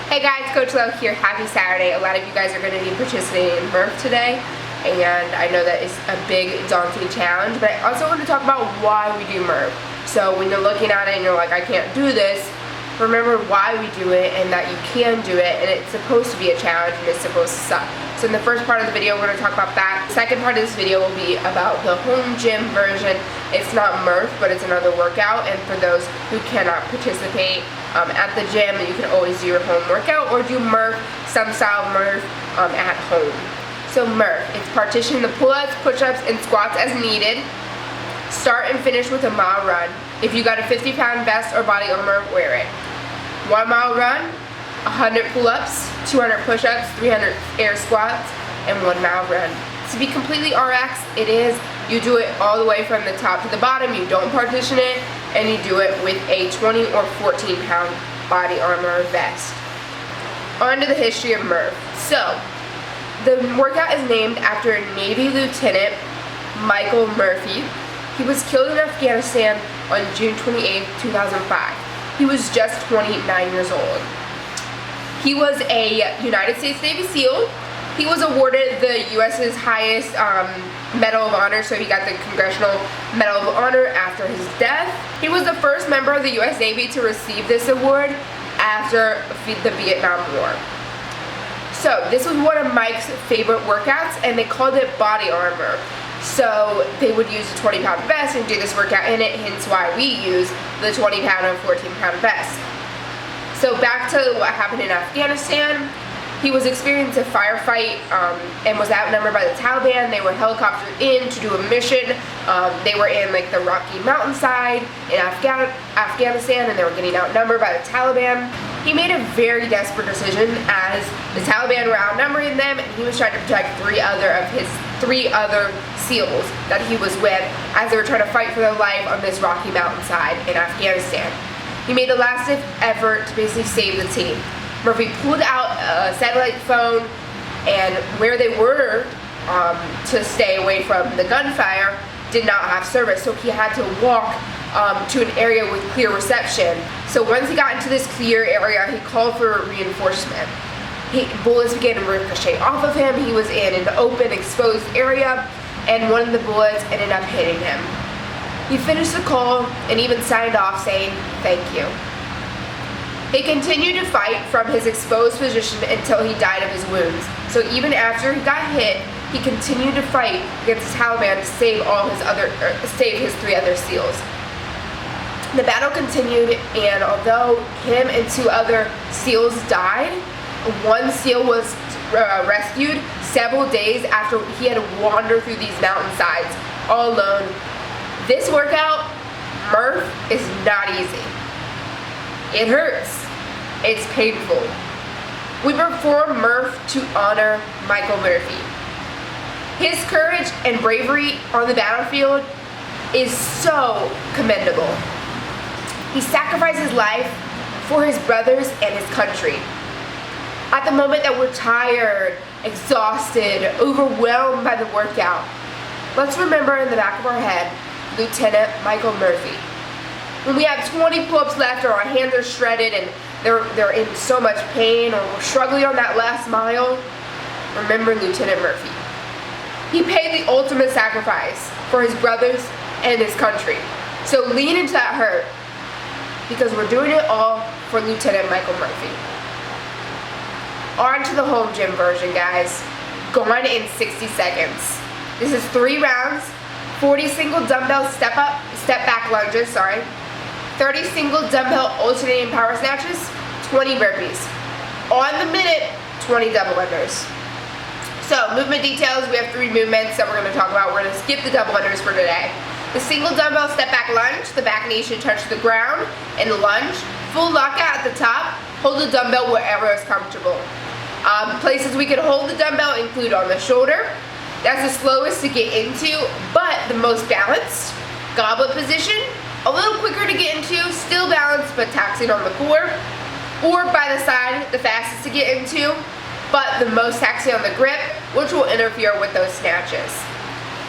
Hey guys, Coach Lo here. Happy Saturday. A lot of you guys are going to be participating in Murph today, and I know that it's a big, daunting challenge, but I also want to talk about why we do Murph. So when you're looking at it and you're like, I can't do this, remember why we do it and that you can do it, and it's supposed to be a challenge and it's supposed to suck. So in the first part of the video, we're going to talk about that. The second part of this video will be about the home gym version. It's not Murph, but it's another workout, and for those who cannot participate at the gym, you can always do your home workout or do Murph, some style of Murph at home. So Murph, it's partition the pull-ups, push-ups, and squats as needed. Start and finish with a mile run. If you got a 50-pound vest or body armor, wear it. 1 mile run, 100 pull-ups, 200 push-ups, 300 air squats, and 1 mile run. To be completely RX, it is, you do it all the way from the top to the bottom, you don't partition it, and you do it with a 20 or 14-pound body armor vest. On to the history of Murph. So, the workout is named after Navy Lieutenant Michael Murphy. He was killed in Afghanistan on June 28, 2005. He was just 29 years old. He was a United States Navy SEAL. He was awarded the U.S.'s highest Medal of Honor, so he got the Congressional Medal of Honor after his death. He was the first member of the U.S. Navy to receive this award after the Vietnam War. So this was one of Mike's favorite workouts, and they called it body armor. So they would use a 20-pound vest and do this workout in it, hence why we use the 20-pound and 14-pound vest. So back to what happened in Afghanistan. He was experiencing a firefight and was outnumbered by the Taliban. They were helicoptered in to do a mission. They were in like the Rocky Mountainside in Afghanistan, and they were getting outnumbered by the Taliban. He made a very desperate decision as the Taliban were outnumbering them, and he was trying to protect 3 other SEALs that he was with as they were trying to fight for their life on this Rocky Mountainside in Afghanistan. He made the last effort to basically save the team. Murphy pulled out a satellite phone, and where they were to stay away from the gunfire did not have service, so he had to walk to an area with clear reception. So once he got into this clear area, he called for reinforcement. Bullets began to ricochet off of him. He was in an open, exposed area, and one of the bullets ended up hitting him. He finished the call and even signed off saying, "Thank you." He continued to fight from his exposed position until he died of his wounds. So even after he got hit, he continued to fight against the Taliban to save his 3 other SEALs. The battle continued, and although him and 2 other SEAls died, 1 SEAL was rescued several days after he had wandered through these mountainsides all alone. This workout, Murph, is not easy. It hurts. It's painful. We perform Murph to honor Michael Murphy. His courage and bravery on the battlefield is so commendable. He sacrificed his life for his brothers and his country. At the moment that we're tired, exhausted, overwhelmed by the workout, let's remember in the back of our head, Lieutenant Michael Murphy. When we have 20 pull-ups left, or our hands are shredded and they're in so much pain, or we're struggling on that last mile, remember Lieutenant Murphy. He paid the ultimate sacrifice for his brothers and his country. So lean into that hurt, because we're doing it all for Lieutenant Michael Murphy. On to the home gym version, guys. Gone in 60 seconds. This is 3 rounds, 40 single dumbbell step back lunges, 30 single dumbbell alternating power snatches, 20 burpees. On the minute, 20 double unders. So, movement details, we have 3 movements that we're going to talk about. We're going to skip the double unders for today. The single dumbbell step back lunge, the back knee should touch the ground in the lunge. Full lockout at the top, hold the dumbbell wherever is comfortable. Places we can hold the dumbbell include on the shoulder. That's the slowest to get into, but the most balanced. Goblet position, a little quicker to get into, still balanced but taxing on the core. Or by the side, the fastest to get into, but the most taxing on the grip, which will interfere with those snatches.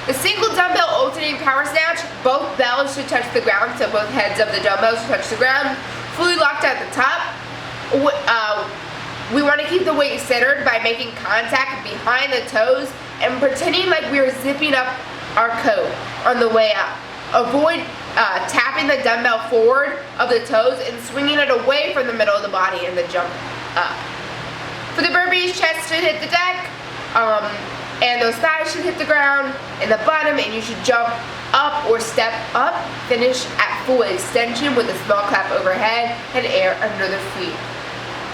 The single dumbbell alternating power snatch, both bells should touch the ground, so both heads of the dumbbells should touch the ground, fully locked at the top. We want to keep the weight centered by making contact behind the toes and pretending like we're zipping up our coat on the way up. Avoid tapping the dumbbell forward of the toes and swinging it away from the middle of the body and the jump up. For the burpees, chest should hit the deck, and those thighs should hit the ground and the bottom, and you should jump up or step up. Finish at full extension with a small clap overhead and air under the feet.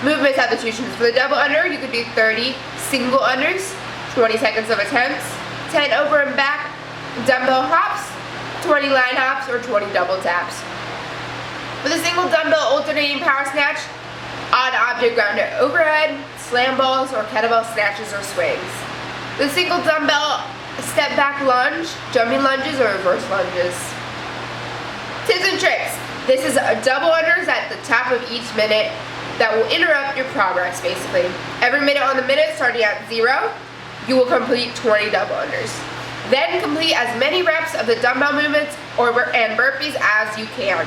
Movement substitutions. For the double under, you could do 30 single unders, 20 seconds of attempts, 10 over and back dumbbell hops, 20 line hops, or 20 double taps. For the single dumbbell alternating power snatch, odd object grounded overhead, slam balls, or kettlebell snatches or swings. The single dumbbell step back lunge, jumping lunges, or reverse lunges. Tips and tricks. This is a double unders at the top of each minute that will interrupt your progress basically. Every minute on the minute starting at 0, you will complete 20 double unders. Then complete as many reps of the dumbbell movements and burpees as you can.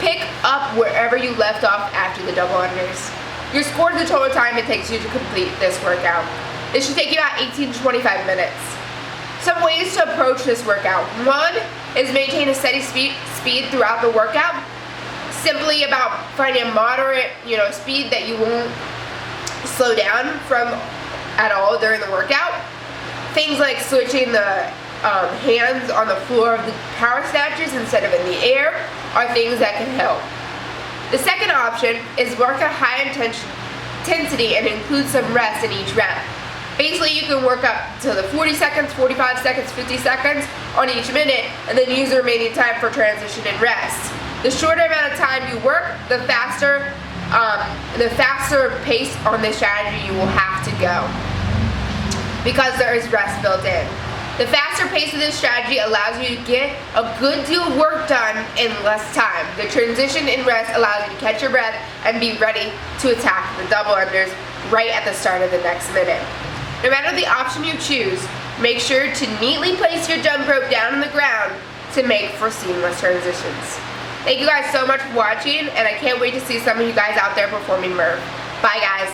Pick up wherever you left off after the double unders. Your score is the total time it takes you to complete this workout. It should take you about 18 to 25 minutes. Some ways to approach this workout. One is maintain a steady speed throughout the workout. Simply about finding a moderate, speed that you won't slow down from at all during the workout. Things like switching the hands on the floor of the power snatches instead of in the air are things that can help. The second option is work at high intensity and include some rest in each rep. Basically, you can work up to the 40 seconds, 45 seconds, 50 seconds on each minute, and then use the remaining time for transition and rest. The shorter amount of time you work, the faster pace on this strategy you will have to go, because there is rest built in. The faster pace of this strategy allows you to get a good deal of work done in less time. The transition and rest allows you to catch your breath and be ready to attack the double unders right at the start of the next minute. No matter the option you choose, make sure to neatly place your jump rope down on the ground to make for seamless transitions. Thank you guys so much for watching, and I can't wait to see some of you guys out there performing Murph. Bye guys.